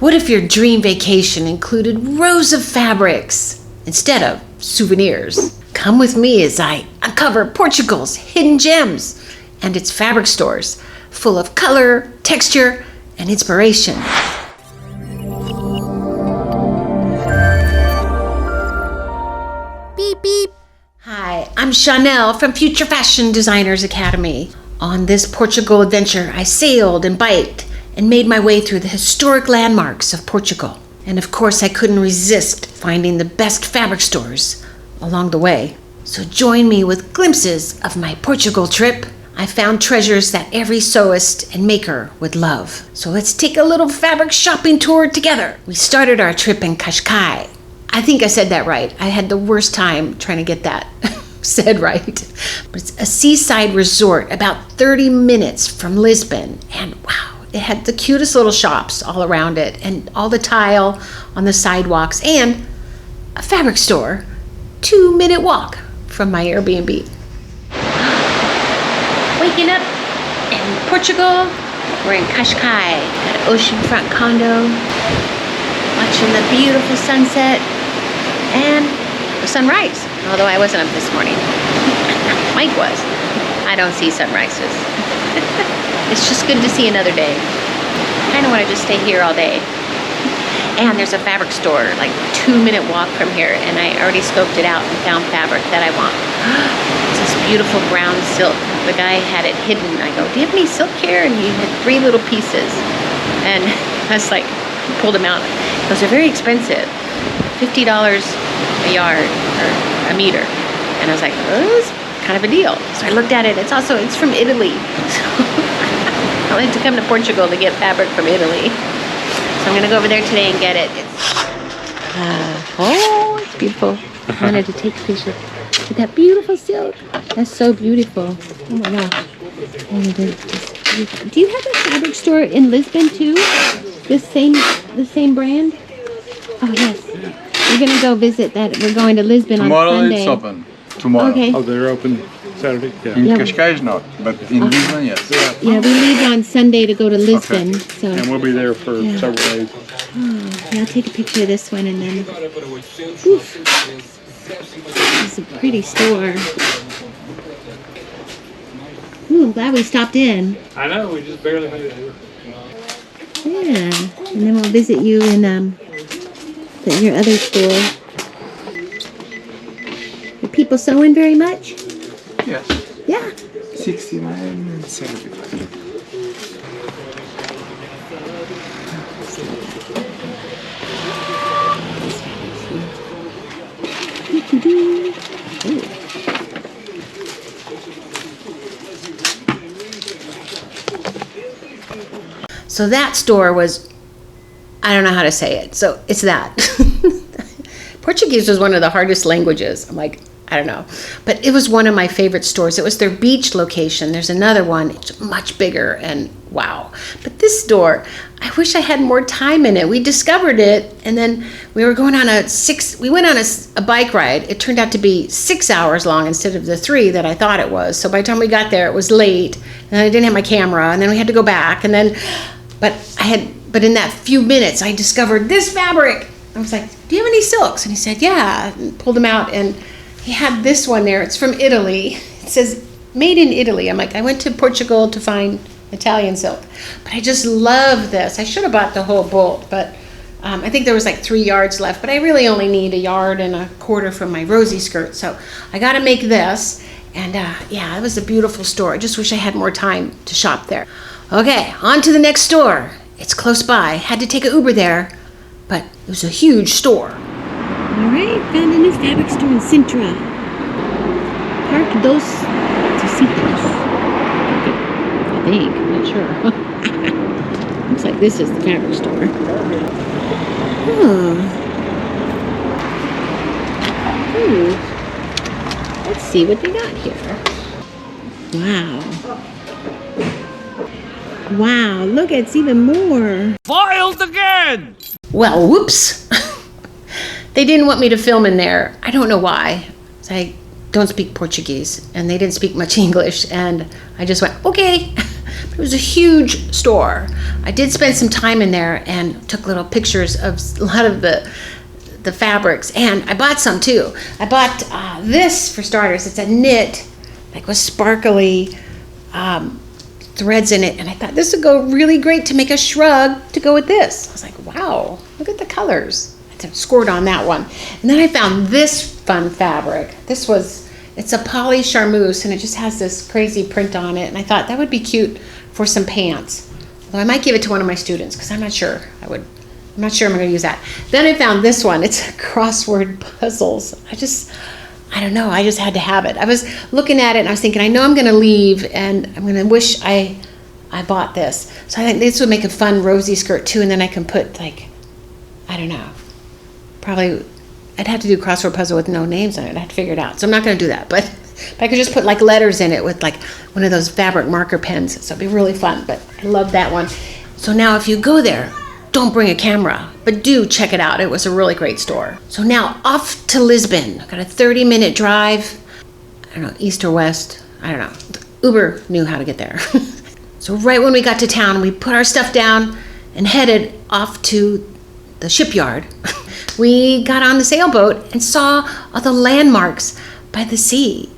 What if your dream vacation included rows of fabrics instead of souvenirs? Come with me as I uncover Portugal's hidden gems and its fabric stores full of color, texture, and inspiration. Beep, beep. Hi, I'm Shawnelle from Future Fashion Designers Academy. On this Portugal adventure, I sailed and biked and made my way through the historic landmarks of Portugal. And of course, I couldn't resist finding the best fabric stores along the way. So join me with glimpses of my Portugal trip. I found treasures that every sewist and maker would love. So let's take a little fabric shopping tour together. We started our trip in Cascais. I think I said that right. I had the worst time trying to get that said right. But it's a seaside resort about 30 minutes from Lisbon. And wow, it had the cutest little shops all around it and all the tile on the sidewalks and a fabric store 2-minute walk from my Airbnb. Waking up in Portugal. We're in Cascais, an oceanfront condo, watching the beautiful sunset and the sunrise, although I wasn't up this morning. Mike was. I don't see sunrises. It's just good to see another day. Kind of want to just stay here all day. And there's a fabric store, like 2-minute walk from here, and I already scoped it out and found fabric that I want. It's this beautiful brown silk. The guy had it hidden. I go, do you have any silk here? And he had 3 little pieces. And I was like, pulled them out. Those are very expensive. $50 a yard or a meter. And I was like, oh, this is kind of a deal. So I looked at it. It's from Italy. So I like to come to Portugal to get fabric from Italy. So I'm going to go over there today and get it. It's beautiful. I wanted to take a picture with that beautiful silk. That's so beautiful. Oh my gosh. Do you have a fabric store in Lisbon too? The same brand? Oh yes. We're going to go visit that. We're going to Lisbon tomorrow on Sunday. It's open. Tomorrow. Okay. Oh, they're open Saturday? Yeah. In Cascais not, but in Lisbon, yes. Yeah, we leave on Sunday to go to Lisbon. Okay. So. And we'll be there for several days. Oh, yeah, I'll take a picture of this one and then. Oof. It's a pretty store. Ooh, I'm glad we stopped in. I know, we just barely made it here. Yeah, and then we'll visit you in your other store. Are people sewing very much? Yes. Yeah. 69 and 75. So that store was, I don't know how to say it. So it's that. Portuguese was one of the hardest languages. I'm like, I don't know. But it was one of my favorite stores. It was their beach location. There's another one. It's much bigger and wow. But this store, I wish I had more time in it. We discovered it and then we were going on we went on a bike ride. It turned out to be 6 hours long instead of the 3 that I thought it was. So by the time we got there, it was late and I didn't have my camera and then we had to go back and then, but in that few minutes, I discovered this fabric. I was like, do you have any silks? And he said, yeah, and pulled them out and he had this one there. It's from Italy. It says made in Italy. I'm like, I went to Portugal to find Italian silk, but I just love this. I should have bought the whole bolt, but I think there was like 3 yards left, but I really only need 1.25 yards from my rosy skirt. So I got to make this. And yeah, it was a beautiful store. I just wish I had more time to shop there. Okay, on to the next store. It's close by. Had to take an Uber there, but it was a huge store. All right, found a new fabric store in Sintra. Parque dos Tecidos. I think, I'm not sure. Looks like this is the fabric store. Oh. Ooh. Let's see what they got here. Wow. Wow, look, it's even more. Foiled again! Well, whoops. They didn't want me to film in there. I don't know why. I don't speak Portuguese, and they didn't speak much English, and I just went, okay. It was a huge store. I did spend some time in there and took little pictures of a lot of the fabrics, and I bought some too. I bought this for starters. It's a knit, like with sparkly threads in it, and I thought this would go really great to make a shrug to go with this. I was like, wow, look at the colors. I scored on that one. And then I found this fun fabric. It's a poly charmeuse, and it just has this crazy print on it, and I thought that would be cute for some pants. Although I might give it to one of my students, because I'm not sure I'm going to use that. Then I found this one. It's crossword puzzles. I don't know, I just had to have it. I was looking at it and I was thinking, I know I'm going to leave and I'm going to wish I bought this. So I think this would make a fun rosy skirt too, and then I can put like, I don't know, probably I'd have to do crossword puzzle with no names on it. I'd have to figure it out. So I'm not going to do that, but I could just put like letters in it with like one of those fabric marker pens. So it'd be really fun, but I love that one. So now if you go there, don't bring a camera, but do check it out. It was a really great store. So now off to Lisbon. Got a 30-minute drive. I don't know, east or west. I don't know. Uber knew how to get there. So right when we got to town, we put our stuff down and headed off to the shipyard. We got on the sailboat and saw all the landmarks by the sea.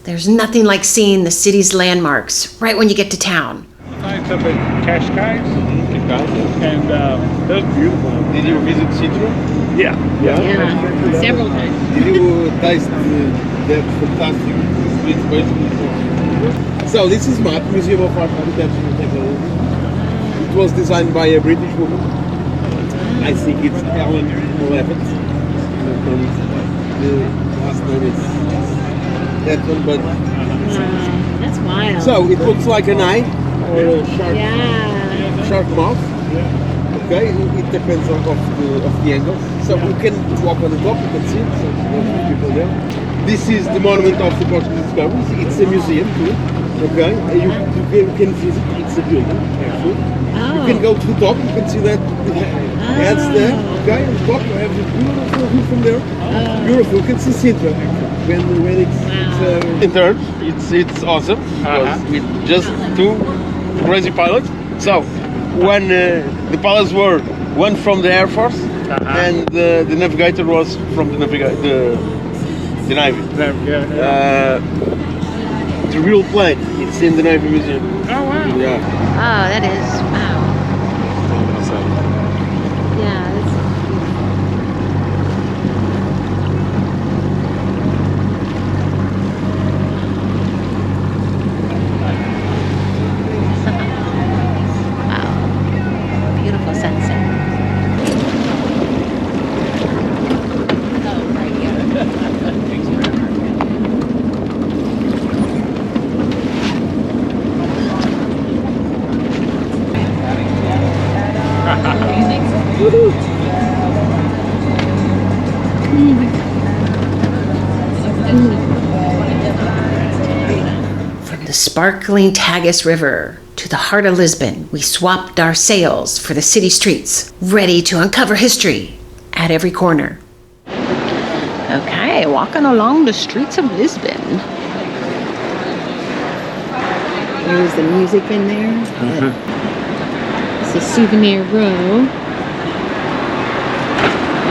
There's nothing like seeing the city's landmarks right when you get to town. Nights up at Cascais, and that was beautiful. Did you visit Citro? Yeah. Yeah, several times. Did you taste that fantastic sweet pastry? So this is MAT, Museum of Art, Architecture and Technology. It was designed by a British woman. I think it's Helen Levitt. The last name is that one, but That's wild. so it looks like an eye or a shark mouth. Okay, it depends on the angle. So you can walk on the top, you can see it, so there are people there. This is the monument of the Portuguese discoveries. It's a museum too. Okay, you can visit. It's a building actually. You can go to the top. You can see that heads there. Okay, on the top you have the beautiful view from there. Beautiful. You can see Sintra when it's in turn. It's awesome because with just two crazy pilots. So when the pilots were one from the Air Force and the navigator was from the Navy. The real plane, it's in the Navy Museum. Oh wow. Yeah. Oh, that is, wow. Yeah, that's wow. Beautiful sunset. From the sparkling Tagus River to the heart of Lisbon, we swapped our sails for the city streets, ready to uncover history at every corner. Okay, walking along the streets of Lisbon. There's the music in there. It's a souvenir row.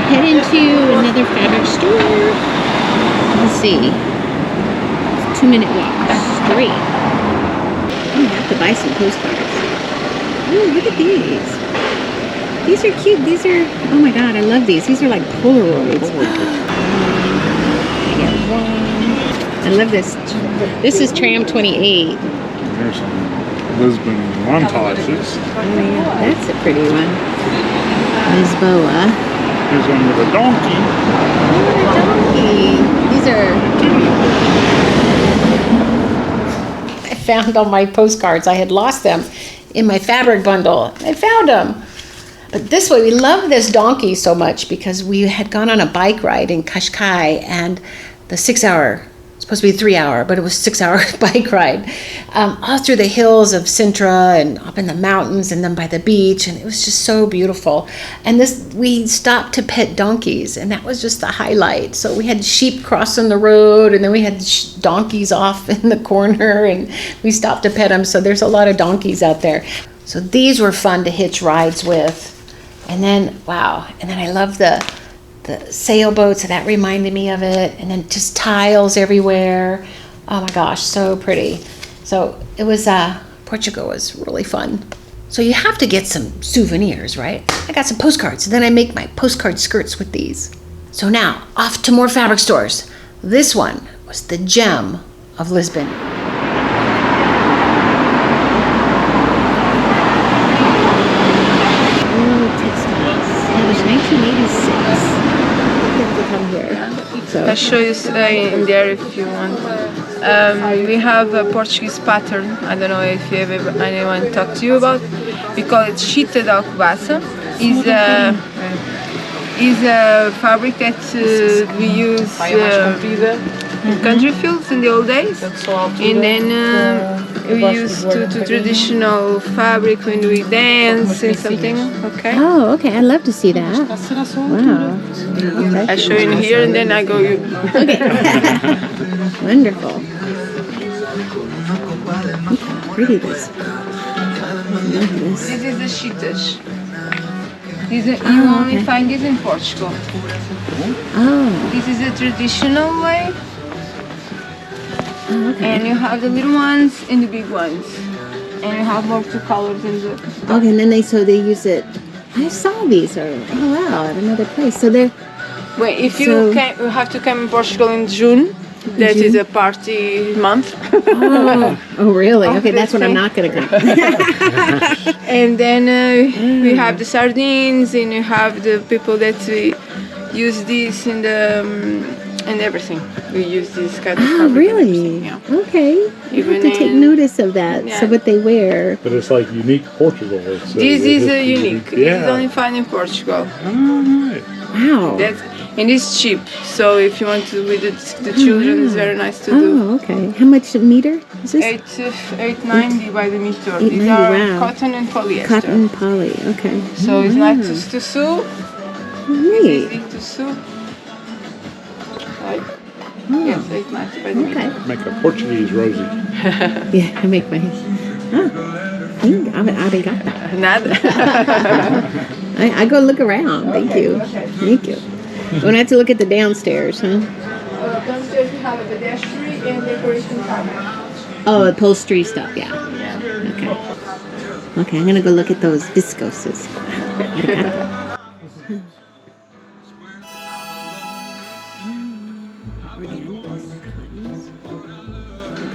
Head into another fabric store. Let's see. It's a 2-minute walk straight. I have to buy some postcards. Ooh, look at these. These are cute. These are, oh my god, I love these. These are like Polaroids. I get one. I love this. This is Tram 28. There's some Lisbon montages. Oh yeah, that's a pretty one. Lisboa. There's one with a donkey. Oh, a donkey. These are... I found all my postcards. I had lost them in my fabric bundle. I found them. But this way, we love this donkey so much because we had gone on a bike ride in Cascais, and the 6-hour supposed to be 3 hour, but it was 6 hour bike ride, all through the hills of Sintra and up in the mountains and then by the beach. And it was just so beautiful. And we stopped to pet donkeys, and that was just the highlight. So we had sheep crossing the road, and then we had donkeys off in the corner, and we stopped to pet them. So there's a lot of donkeys out there. So these were fun to hitch rides with. And then, wow, and then I love the sailboats, so that reminded me of it. And then just tiles everywhere. Oh my gosh, so pretty. So it was, Portugal was really fun. So you have to get some souvenirs, right? I got some postcards, and then I make my postcard skirts with these. So now, off to more fabric stores. This one was the gem of Lisbon. Textiles. That was 1986. Come here. So. I'll show you in there if you want. We have a Portuguese pattern. I don't know if you ever anyone talked to you about. We call it chita de alcobaça. Is a fabric that we use in country fields in the old days, and then we use to traditional fabric when we dance and something. Okay. Oh, okay. I'd love to see that. Wow. Okay. I show you in here, and then I go. Okay. Wonderful. Look how pretty this. Love this. This is the chitas. You only find this in Portugal. Oh. This is a traditional way. Oh, okay. And you have the little ones and the big ones. And you have more two colors in the... Okay, and then they use it. I saw these, oh wow, at another place. So they're... Wait, if you have to come in Portugal in June, that is a party month. Oh really? Okay, that's when I'm not going to come. And then we have the sardines, and you have the people that we use this in the... and everything. We use this kind of fabric. Really? Yeah. Okay. You Even have to take notice of that. Yeah. So what they wear. But it's like unique Portugal. This is unique. Yeah. This is only found in Portugal. Oh, right. Wow. And it's cheap. So if you want to with the children, it's very nice to do. Oh, okay. How much a meter is this? $8.90 by the meter. $8.90, These are wow. cotton and polyester. Cotton poly. Okay. So it's nice to sew. Neat. Easy to sew. Like, yes, $8.90 by the meter. Okay. Make a Portuguese Rosie. Yeah, I make my. Obrigada. Nada. I go look around. Thank you. Thank you. We're going to have to look at the downstairs, huh? Downstairs we have a pedestrian and decoration cabinet. Oh, upholstery stuff, yeah. Okay. Okay, I'm going to go look at those viscoses.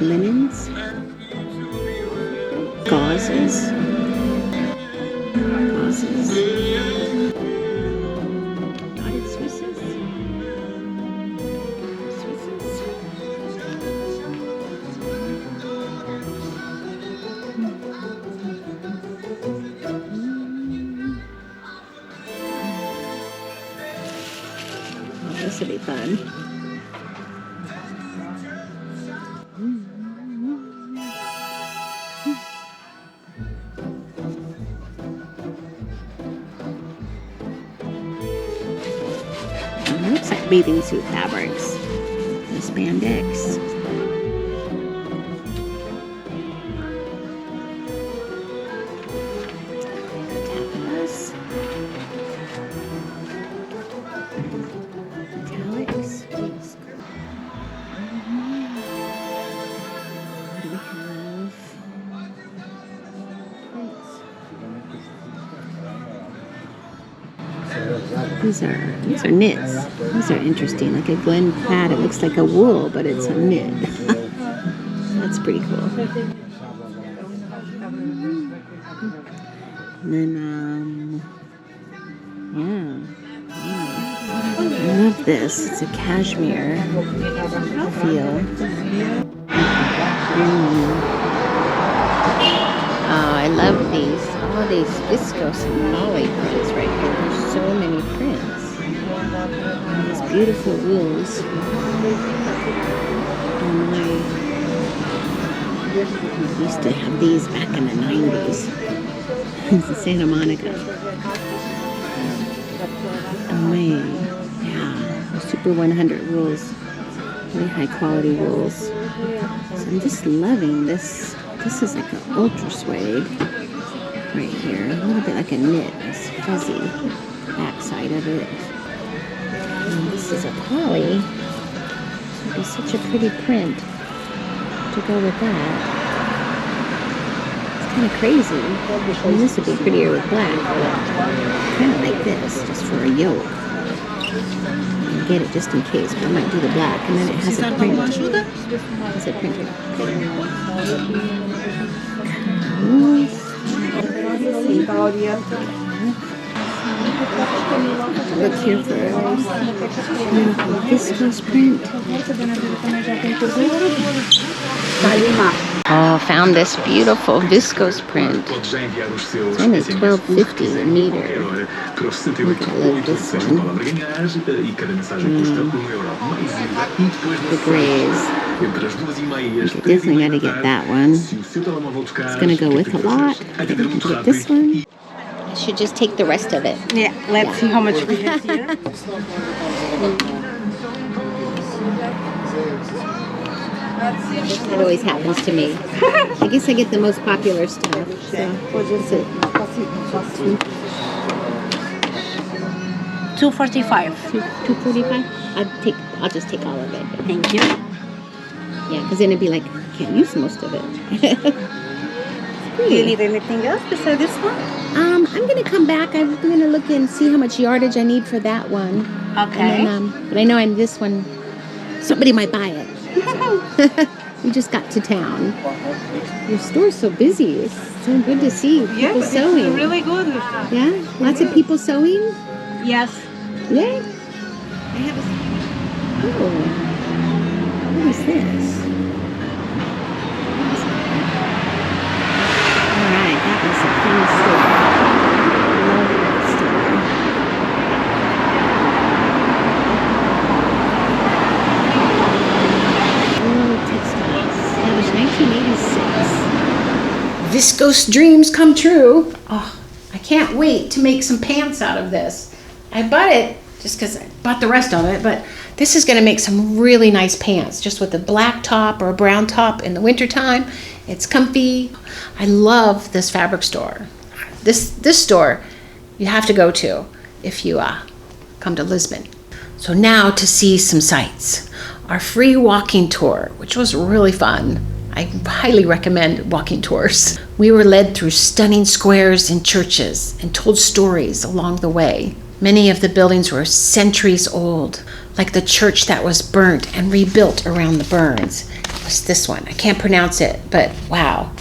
Linens. Gauzes. Dotted Swisses. Oh, this will be fun. Looks like bathing suit fabrics. The spandex. Taffetas. Metallics. What do we have? These are knits. These are interesting. Like a Glen pad. It looks like a wool, but it's a knit. That's pretty cool. And then, I love this. It's a cashmere feel. Oh, I love these. All these viscose and poly prints right here. There's so many prints. These beautiful wools. We used to have these back in the 90s. This is Santa Monica. Oh man, yeah, Super 100 wools. Really high quality wools. So I'm just loving this. This is like an ultra suede right here. A little bit like a knit. This fuzzy backside of it. And this is a poly. It'd be such a pretty print to go with that. It's kind of crazy. I mean, this would be prettier with black. Kind of like this, just for a yoke. And get it just in case, but I might do the black. And then it has a print. Has a print. Look here for a beautiful viscose print. Oh, found this beautiful viscose print. It's only $12.50 a meter. I love this one. The grays. I definitely got to get that one. It's going to go with a lot. I'm going to get this one. I should just take the rest of it. Yeah, let's see how much we have here. That always happens to me. I guess I get the most popular stuff. So what's it? $2.45. $2.45. I'll just take all of it. Thank you. Yeah, because then it'd be like I can't use most of it. Do you need anything else besides this one? I'm gonna come back. I'm gonna look and see how much yardage I need for that one. Okay. And then, but I know in this one, somebody might buy it. We just got to town. Your store's so busy. It's so good to see people sewing. It's really good. Yeah, lots of people sewing. Yes. Yeah. I have a. Oh, what is this? All right, that was a fun store. Love that store. Texteis, established 1986. Viscose dreams come true. Oh, I can't wait to make some pants out of this. I bought it just because I bought the rest of it, but this is going to make some really nice pants just with a black top or a brown top in the wintertime. It's comfy. I love this fabric store. This store you have to go to if you come to Lisbon. So now to see some sights. Our free walking tour, which was really fun. I highly recommend walking tours. We were led through stunning squares and churches and told stories along the way. Many of the buildings were centuries old, like the church that was burnt and rebuilt around the burns. It was this one. I can't pronounce it, but wow.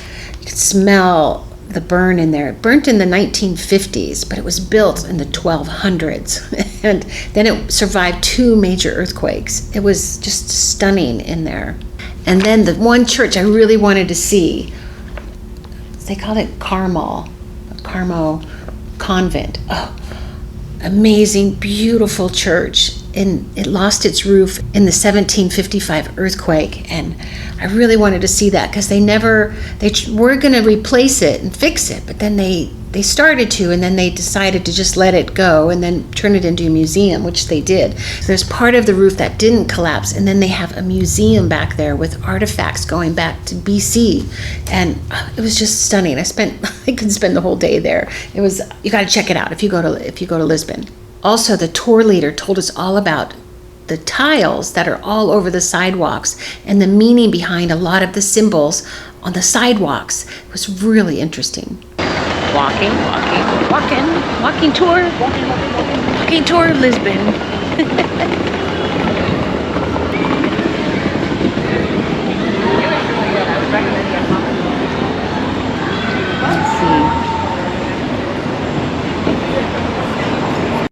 You could smell the burn in there. It burnt in the 1950s, but it was built in the 1200s. And then it survived 2 major earthquakes. It was just stunning in there. And then the one church I really wanted to see, they called it Carmel Convent. Oh, amazing, beautiful church. And it lost its roof in the 1755 earthquake. And I really wanted to see that because they were going to replace it and fix it, but then they started to, and then they decided to just let it go and then turn it into a museum, which they did. So there's part of the roof that didn't collapse, and then they have a museum back there with artifacts going back to BC, and it was just stunning. I could spend the whole day there. You got to check it out if you go to Lisbon. Also, the tour leader told us all about the tiles that are all over the sidewalks and the meaning behind a lot of the symbols on the sidewalks. It was really interesting. Walking tour of Lisbon. Let's see.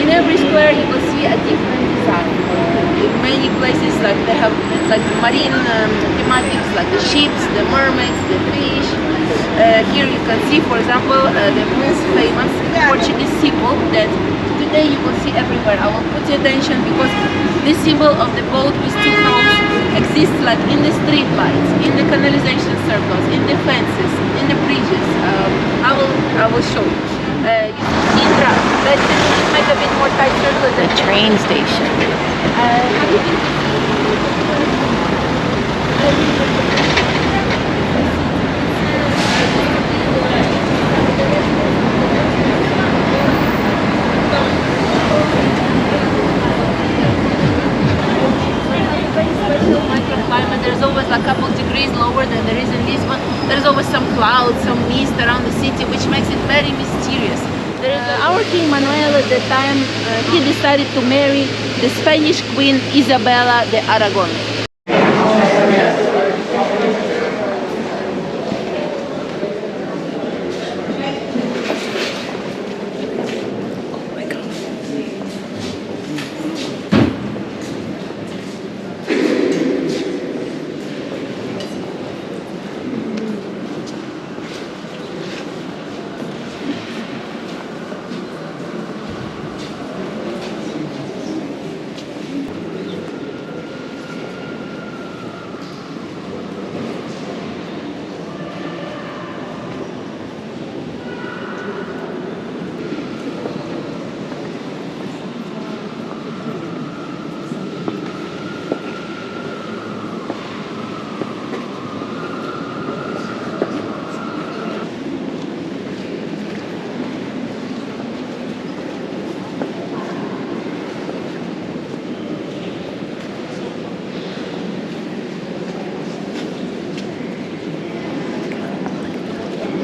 In every square you will see a different design. In many places they have marine thematics like the ships, the mermaids, the fish. Here you can see, for example, the most famous Portuguese symbol that today you will see everywhere. I will put your attention because this symbol of the boat with 2 holes exists like in the street lights, in the canalization circles, in the fences, in the bridges. I will show you. Indra, let's make a bit more tight circle. The train station. Have you been? Microclimate. There's always a couple degrees lower than there is in Lisbon. There's always some clouds, some mist around the city, which makes it very mysterious. Our King Manuel at the time, he decided to marry the Spanish Queen Isabella de Aragon.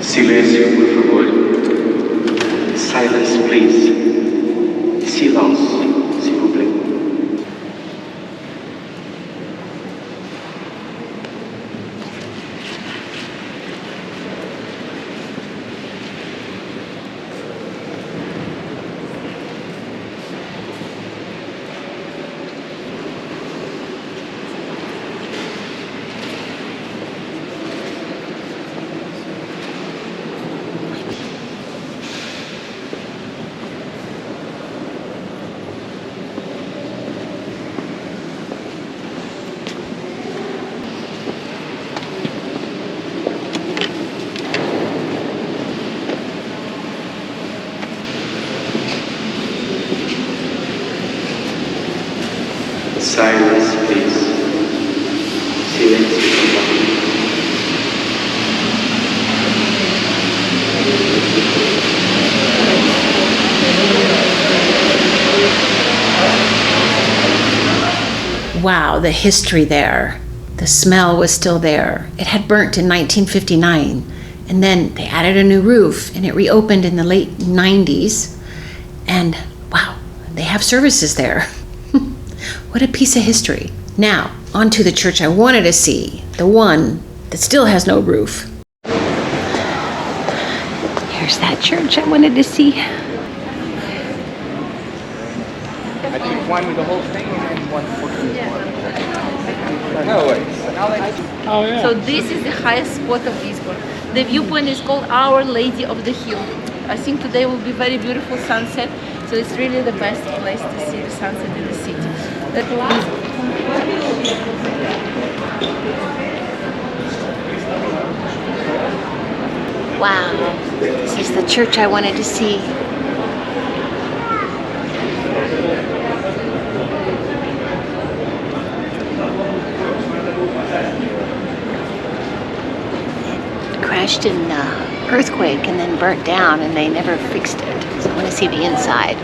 Silêncio, por favor. Silence, please. Silence, s'il vous plaît. Silence, please. Silêncio, por favor. Wow, the history there. The smell was still there. It had burnt in 1959, and then they added a new roof, and it reopened in the late 90s. And wow, they have services there. What a piece of history. Now, on to the church I wanted to see, the one that still has no roof. Here's that church I wanted to see. I took one with the whole thing and one for the No way. Oh yeah. So this is the highest spot of Lisbon. The viewpoint is called Our Lady of the Hill. I think today will be very beautiful sunset, so it's really the best place to see the sunset in the city. Wow, this is the church I wanted to see. Crashed in an earthquake and then burnt down, and they never fixed it. So I want to see the inside.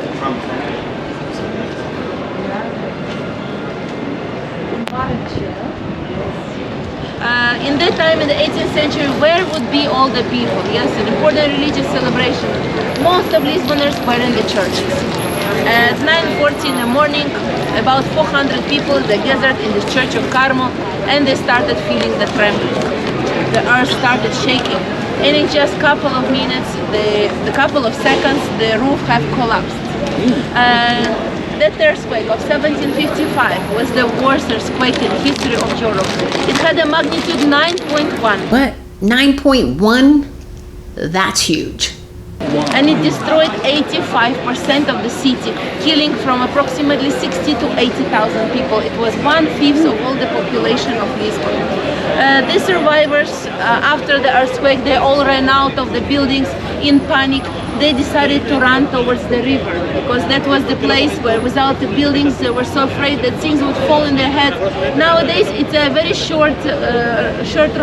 In that time, in the 18th century, where would be all the people? Yes, an important religious celebration. Most of Lisboners were in the churches. At 9:40 in the morning, about 400 people they gathered in the church of Carmel, and they started feeling the trembling. The earth started shaking, and in just a couple of minutes, the couple of seconds, the roof have collapsed. That earthquake of 1755 was the worst earthquake in the history of Europe. It had a magnitude 9.1. What? 9.1? That's huge. And it destroyed 85% of the city, killing from approximately 60 to 80,000 people. It was 1/5 of all the population of Lisbon. The survivors, after the earthquake, they all ran out of the buildings in panic. They decided to run towards the river because that was the place where without the buildings they were so afraid that things would fall in their head. Nowadays it's a very short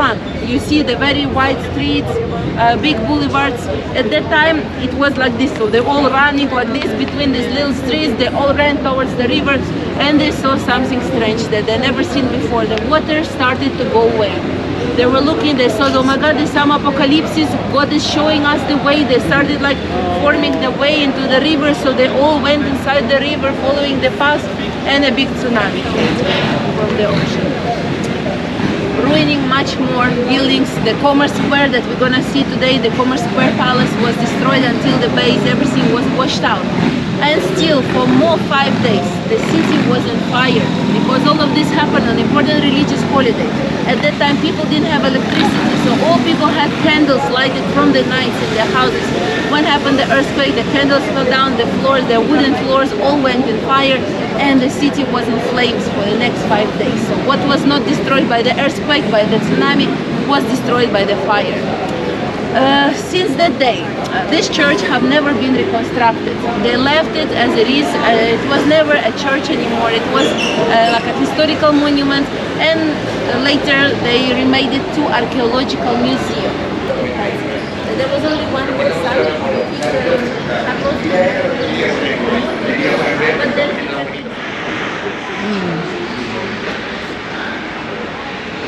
run. You see the very wide streets, big boulevards. At that time it was like this, so they're all running like this between these little streets. They all ran towards the river and they saw something strange that they never seen before. The water started to go away. They were looking, they saw, oh my God, there's some apocalypse, God is showing us the way. They started like forming the way into the river, so they all went inside the river following the path, and a big tsunami from the ocean, ruining much more buildings. The Commerce Square that we're gonna see today, the Commerce Square Palace, was destroyed until the base, everything was washed out. And still, for more 5 days, the city was on fire because all of this happened on important religious holiday. At that time, people didn't have electricity, so all people had candles lighted from the nights in their houses. When happened the earthquake, the candles fell down, the floors, the wooden floors all went in fire, and the city was in flames for the next 5 days. So what was not destroyed by the earthquake, by the tsunami, was destroyed by the fire. Since that day, this church have never been reconstructed. They left it as it is. It was never a church anymore. It was like a historical monument, and later they remade it to archaeological museum. There was only one more side. But then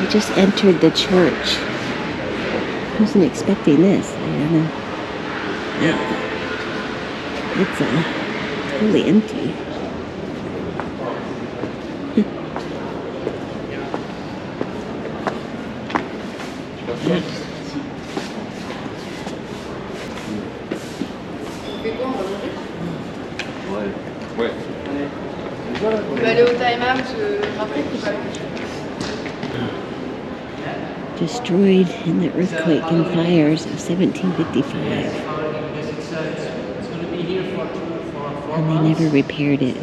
I just entered the church. I wasn't expecting this. I don't know. It's totally empty. On va aller au time-out, après tu vas. Destroyed in the earthquake and fires of 1755. And they never repaired it.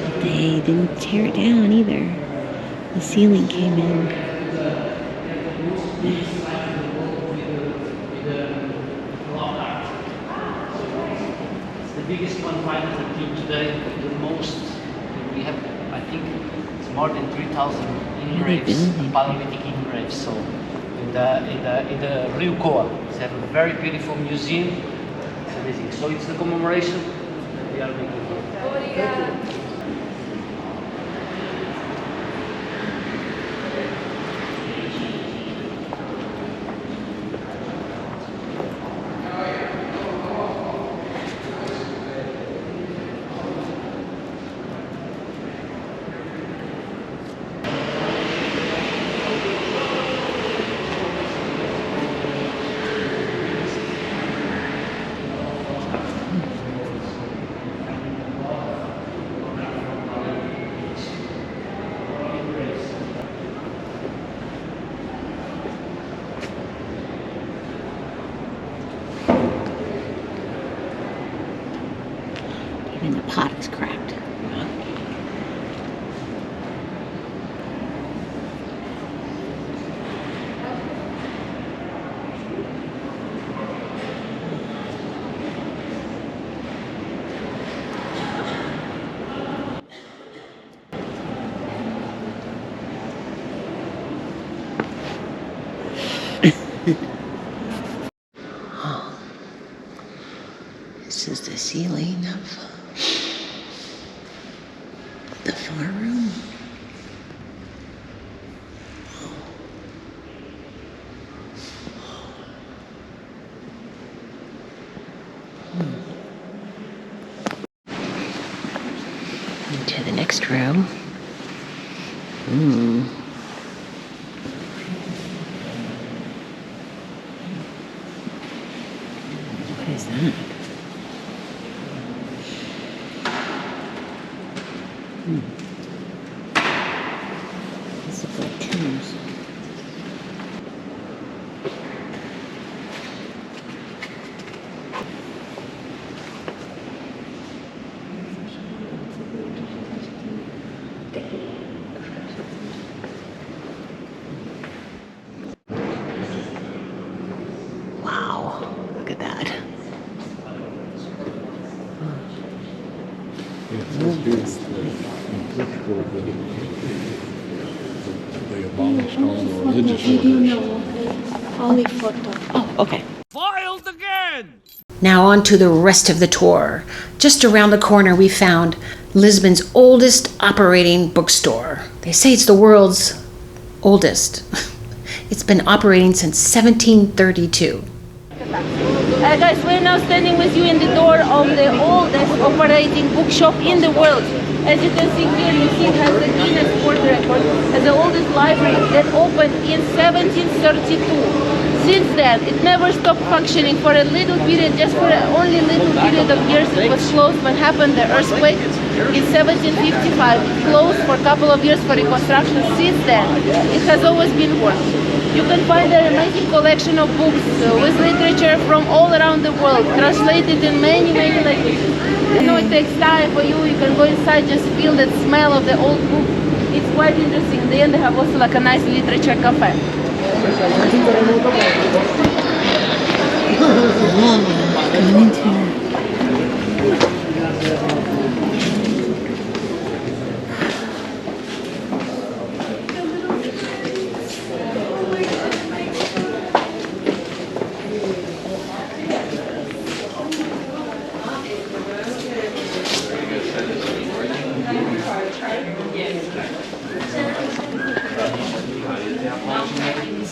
But they didn't tear it down either. The ceiling came in. The biggest one finds the team today, the most. We have, I think, it's more than 3,000 engraves, Paleolithic engraves. So in the Rio Coa, it's a very beautiful museum. It's amazing. So it's the commemoration we are making here. Even the pot is cracked. This is the ceiling of the far room. Into the next room. What is that? These look like tombs. They abolished all the religious orders. Oh, okay. Now on to the rest of the tour. Just around the corner we found Lisbon's oldest operating bookstore. They say it's the world's oldest. It's been operating since 1732. Guys, we're now standing with you in the door of the oldest operating bookshop in the world. As you can see here, you see it has the Guinness World Record as the oldest library that opened in 1732. Since then, it never stopped functioning for a little period, just for a only little period of years it was closed when happened the earthquake in 1755. It closed for a couple of years for reconstruction. Since then, it has always been worked. You can find an amazing collection of books with literature from all around the world, translated in many, many languages. I know it takes time for you, you can go inside, just feel that smell of the old book. It's quite interesting. In the end, they have also like a nice literature cafe.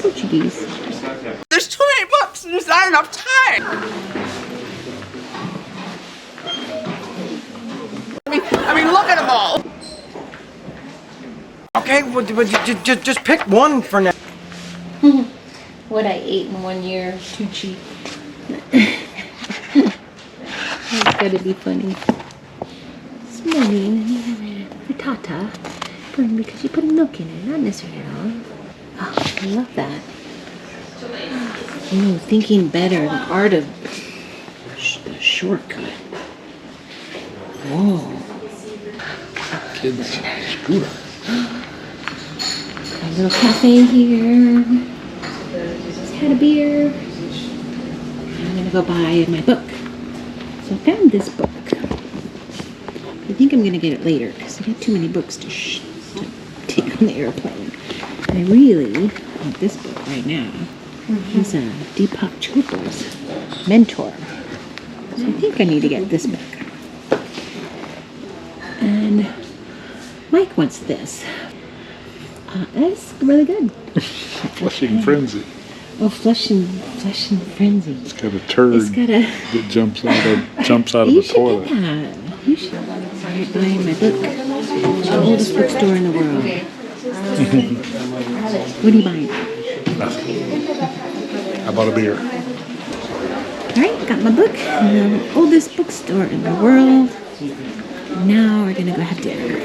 Portuguese. There's too many books and there's not enough time. I mean, look at them all. Okay, well, just pick one for now. What I ate in 1 year, too cheap. That's gotta be funny. This morning, I had a frittata because you put milk in it, not necessarily at all. Oh, I love that. Oh, thinking better, the art of the shortcut. Whoa. Kids scooter. A little cafe here. Just had a beer. I'm gonna go buy my book. So I found this book. I think I'm gonna get it later because I got too many books to take on the airplane. I really want this book right now. He's Deepak Chopra's mentor. So I think I need to get this book. And Mike wants this. That's really good. Flushing frenzy. Oh, flushing frenzy. It's got a turd It's got a. that jumps out of You the should toilet. get that. You should. I'm buying my book. The oldest bookstore in the world. What are you buying? Nothing. I bought a beer. All right, got my book. The oldest bookstore in the world. Now we're gonna go have dinner.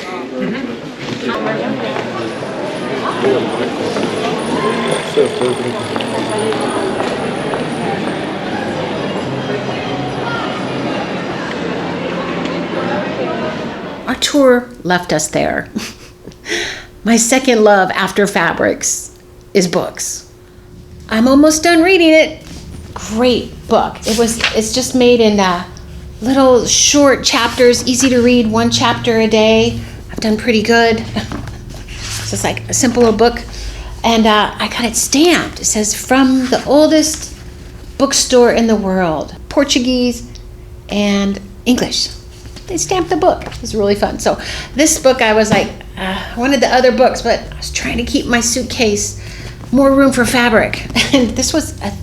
Our tour left us there. My second love after fabrics is books. I'm almost done reading it. Great book. It's just made in little short chapters, easy to read, 1 chapter a day. I've done pretty good. It's just like a simple little book. And I got it stamped. It says, from the oldest bookstore in the world, Portuguese and English. They stamped the book. It was really fun. So this book, I was like, I wanted the other books, but I was trying to keep my suitcase more room for fabric. And this was a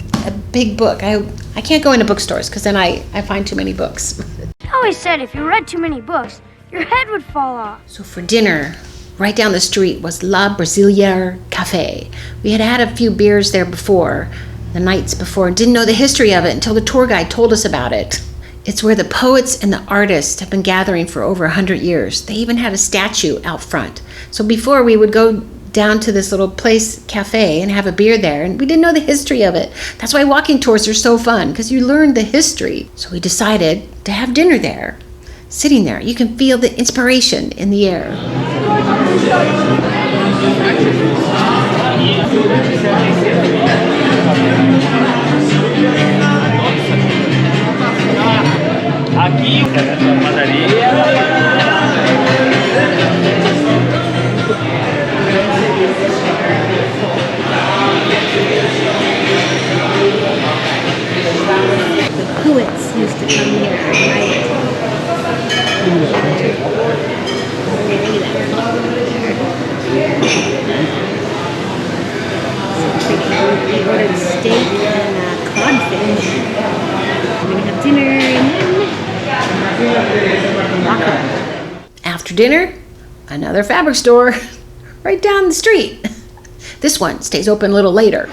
big book. I can't go into bookstores because then I find too many books. I always said if you read too many books, your head would fall off. So for dinner, right down the street was La Brasileira Cafe. We had a few beers there before, the nights before, and didn't know the history of it until the tour guide told us about it. It's where the poets and the artists have been gathering for over 100 years. They even had a statue out front. So before we would go down to this little place, cafe, and have a beer there, and we didn't know the history of it. That's why walking tours are so fun, because you learn the history. So we decided to have dinner there. Sitting there, you can feel the inspiration in the air. Aqui, padaria. We ordered steak and codfish. We're gonna have dinner and then walk home. After dinner, another fabric store right down the street. This one stays open a little later.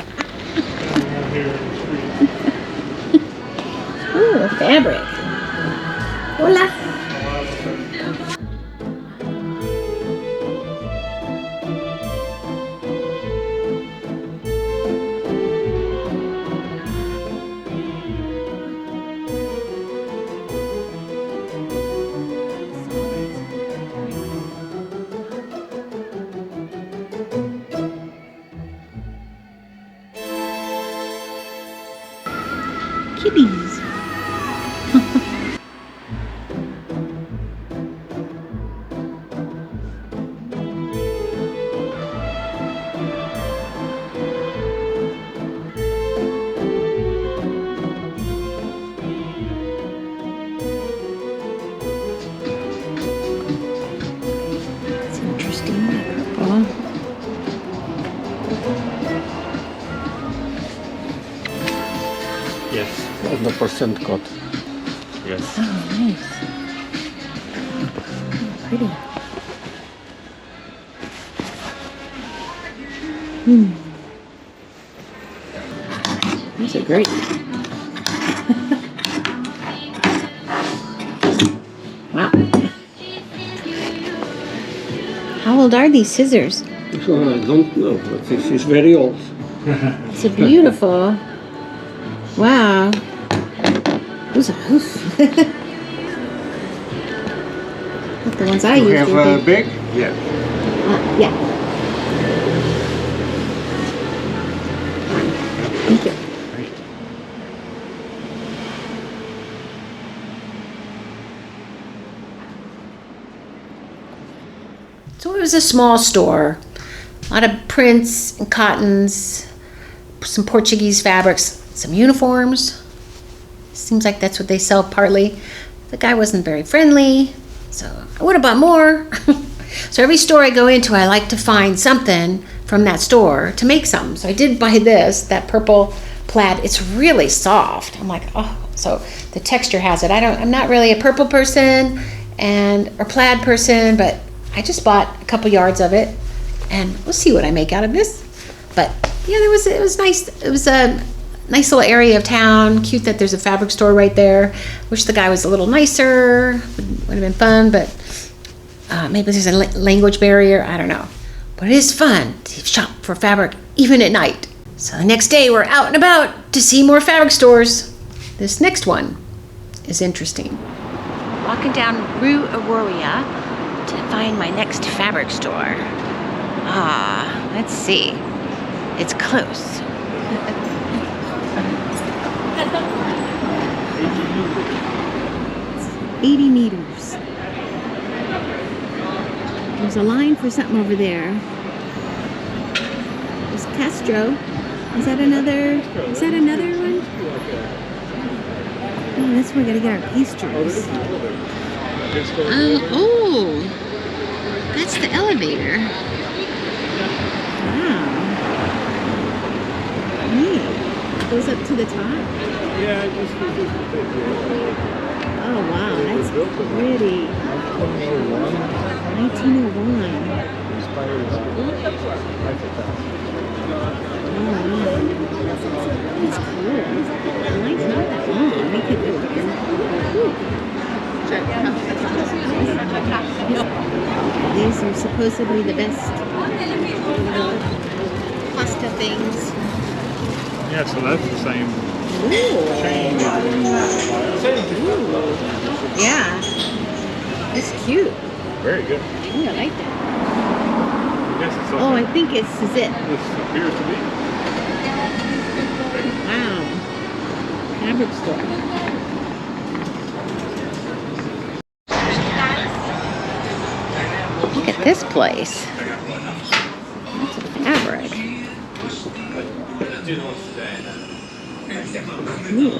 Ooh, fabric. Hola. Kitties. It's interesting, that purple. Yes, 100% cut. Yes. Oh, nice. Pretty. These are great. Wow. How old are these scissors? I don't know, but this is very old. It's a beautiful. Wow. Those are oof. Like the ones I You used have were a big. bag? Yeah. Yeah. Thank you. So it was a small store. A lot of prints and cottons, some Portuguese fabrics, some uniforms. Seems like that's what they sell partly. The guy wasn't very friendly, so I would have bought more. So every store I go into, I like to find something from that store to make something. So I did buy this, that purple plaid. It's really soft. I'm like, oh, so the texture has it. I'm not really a purple person or plaid person, but I just bought a couple yards of it, and we'll see what I make out of this. But yeah, it was nice. It was a nice little area of town. Cute that there's a fabric store right there. Wish the guy was a little nicer. Would have been fun, but maybe there's a language barrier. I don't know. But it is fun to shop for fabric even at night. So the next day we're out and about to see more fabric stores. This next one is interesting. Walking down Rue Aurora to find my next fabric store. Let's see. It's close. 80 meters. There's a line for something over there. There's Castro. Is that another one? Oh, that's where we gotta get our pastries. Oh, that's the elevator. Wow. Neat. Goes up to the top? Yeah, it just Oh wow, that's pretty. 1901. Oh wow. That's cool. The line's not that long. We could do it. These are supposedly the best pasta things. yeah, so that's the same chain. Yeah. It's cute. Very good. Ooh, I like that. I guess it's Oh, I think this is it. this appears to be. Wow. Fabric store. Look at this place. That's a fabric. Ooh.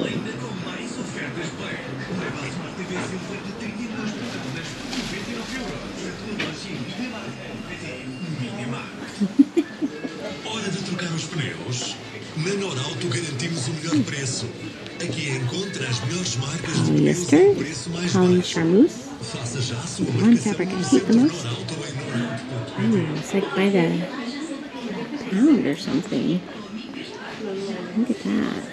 Hora de trocar os pneus? Na Norauto garantimos o melhor preço. Aqui encontra as melhores marcas de pneus ao preço mais baixo. Faça já a sua marcação no centro Norauto em Norauto. It's like by the pound or something. Look at that.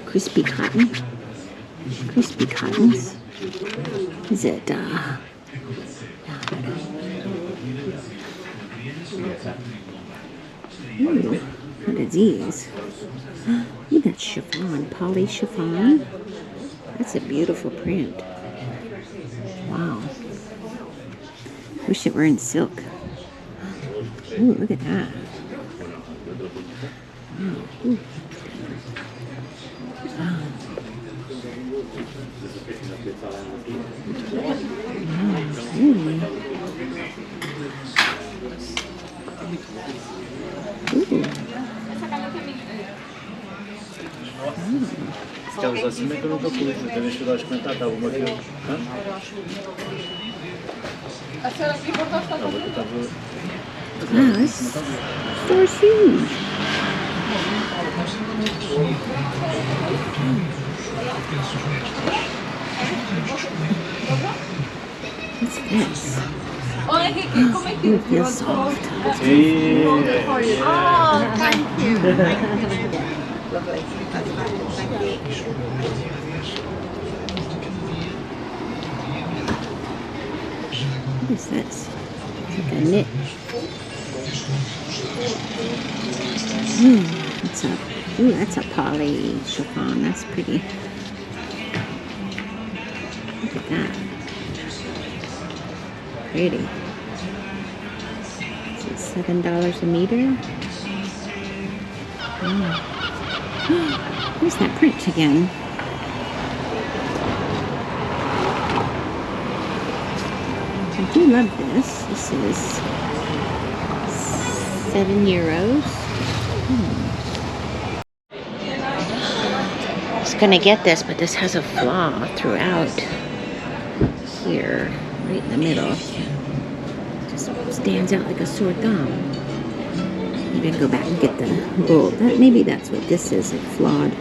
Crispy cotton. Crispy cottons. Is it, ooh, what are these? Ooh, that's chiffon, poly chiffon. That's a beautiful print. Wow. Wish it were in silk. Ooh, look at that. Wow. Ooh. Wow. Really? Ooh. Estamos acima que eu nunca fui, mas também estudar a experimentar, estava uma aqui. Wow, this store's huge. What's this? Ooh, it feels soft. Oh, thank you. Lovely. What is this? It's like a knit. That's a poly chiffon. That's pretty. Look at that. Pretty. Is it $7 a meter? Oh. Where's that print again? I do love this. This is €7. I was gonna get this, but this has a flaw throughout here, right in the middle. Just stands out like a sore thumb. Maybe I can go back and get the gold. Maybe that's what this is. It's flawed.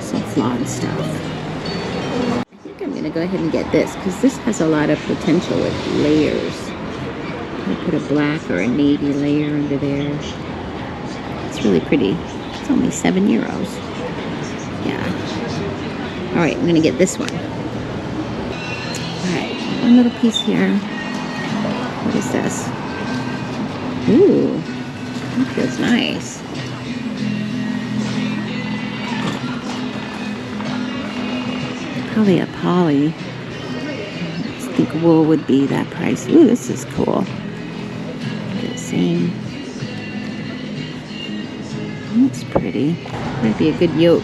Some flawed stuff. I think I'm gonna go ahead and get this because this has a lot of potential with layers. I put a black or a navy layer under there. It's really pretty. It's only €7. Yeah. All right, I'm gonna get this one. All right, one little piece here. What is this? Ooh, that feels nice. Probably a poly. I think wool would be that price. Ooh, this is cool. The same. Looks pretty. Might be a good yoke.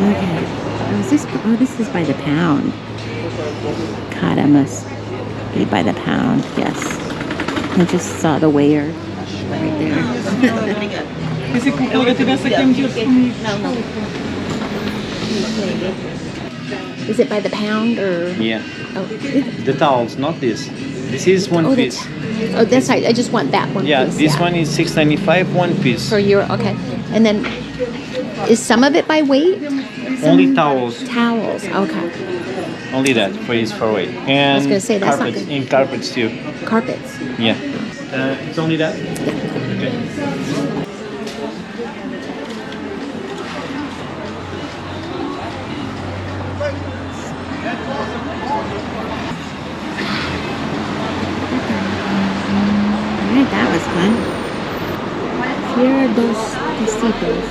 Okay. Oh, this is by the pound. Casa must be by the pound. Yes. I just saw the weigher right there. Is it by the pound or? Yeah. Oh. The towels, not this. This is one piece. That's right. I just want that one piece. Yeah, this one is $6.95 one piece. Per euro. Okay. And then, is some of it by weight? Only towels. Towels. Okay. Only that for weight. And I was gonna say that's carpets, not good. in carpets too. Carpets. Yeah. It's only that. Okay. Alright, that was fun. Feira dos Tecidos.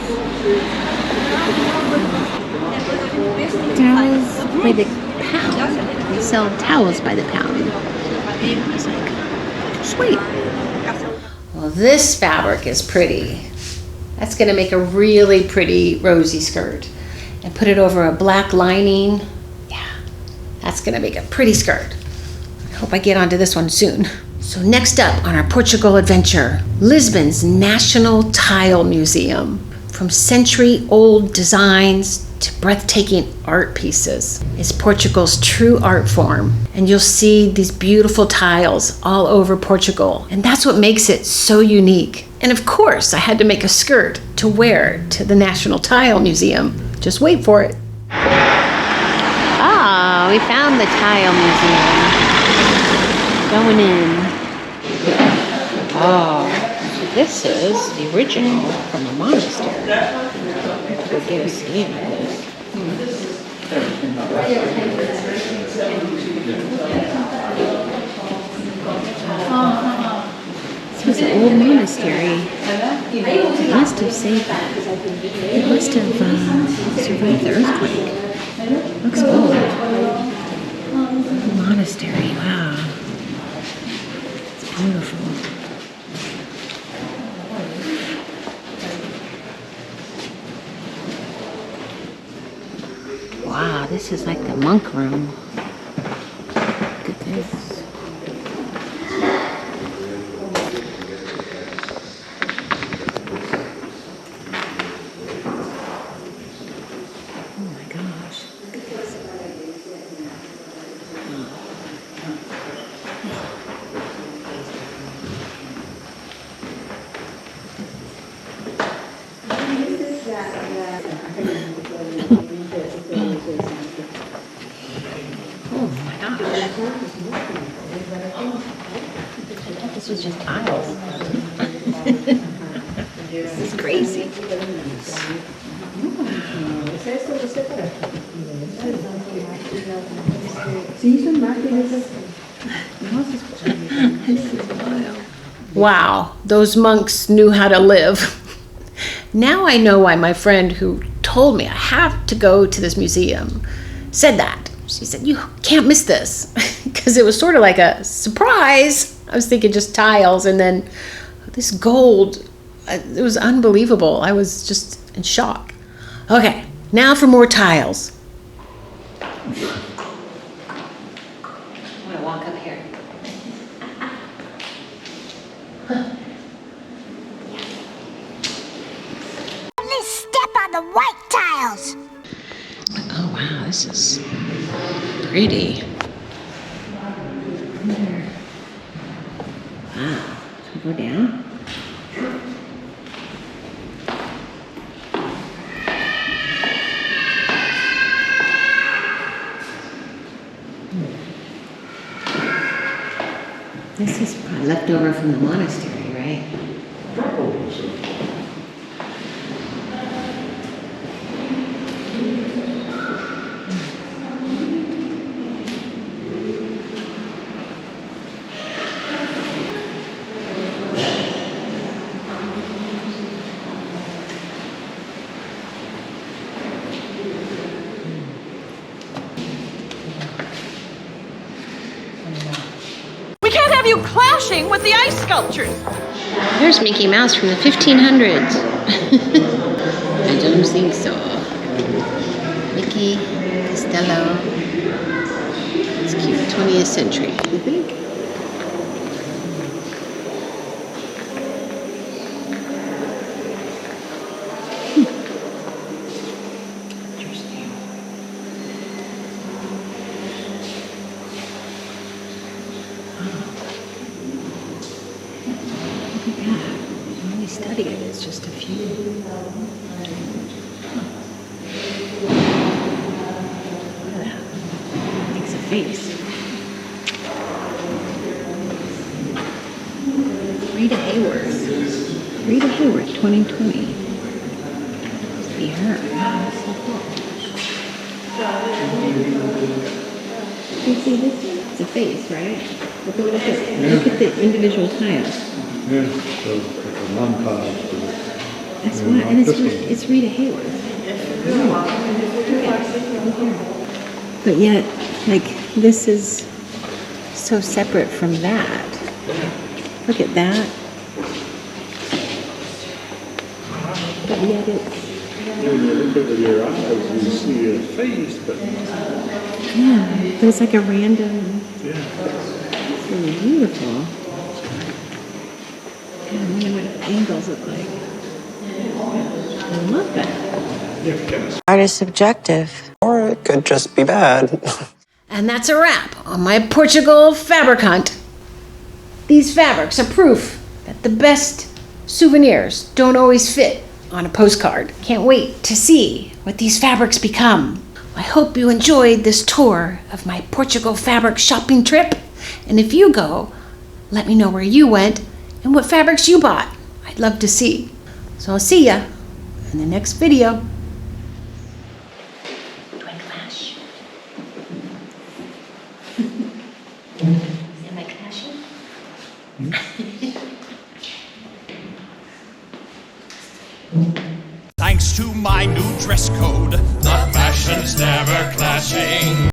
Towels by the pound. They sell towels by the pound. And I was like, sweet. Well, this fabric is pretty. That's gonna make a really pretty rosy skirt. And put it over a black lining. Yeah, that's gonna make a pretty skirt. I hope I get onto this one soon. So next up on our Portugal adventure, Lisbon's National Tile Museum. From century-old designs to breathtaking art pieces. It's Portugal's true art form. And you'll see these beautiful tiles all over Portugal. And that's what makes it so unique. And of course, I had to make a skirt to wear to the National Tile Museum. Just wait for it. Ah, we found the Tile Museum. Going in. Oh, this is the original from a monastery. We'll get a scan of this. This was an old monastery. It must have saved that. It must have survived the earthquake. Looks old. Monastery, wow. It's beautiful. Wow, this is like the monk room. Look at this. Oh my gosh, look at this. This was just tiles. This is crazy. Wow, those monks knew how to live. Now I know why my friend who told me I have to go to this museum said that. She said, you can't miss this. Because it was sort of like a surprise. I was thinking just tiles, and then this gold. It was unbelievable. I was just in shock. Okay, now for more tiles. I'm gonna walk up here. Only step on the white tiles. Oh wow, this is pretty. Wow, so go down. This is probably left over from the monastery, right? We can't have you clashing with the ice sculptures. There's Mickey Mouse from the 1500s. I don't think so. Mickey Costello. It's cute. 20th century, you think? Interesting. Look at that. When we study it, it's just a few. Look at that. Makes a face. Rita Hayworth. Rita Hayworth, 2020. Must be her. Wow, that's so cool. You see this? It's a face, right? Look at the individual tiles. Yeah, so it's a montage. That's why, and it's Rita Hayworth. But yet, like, this is so separate from that. Look at that. but yet it. When you look at it with your eyes, you see a face, but Yeah, but it's like a random. yeah. It's really beautiful. Yeah, I wonder what the angles look like. I love that. Art is subjective. Or it could just be bad. And that's a wrap on my Portugal fabric hunt. These fabrics are proof that the best souvenirs don't always fit on a postcard. Can't wait to see what these fabrics become. I hope you enjoyed this tour of my Portugal fabric shopping trip. And if you go, let me know where you went and what fabrics you bought. I'd love to see. So I'll see ya in the next video. Do I clash? Am I clashing? Thanks to my new dress code, the fashion's never clashing.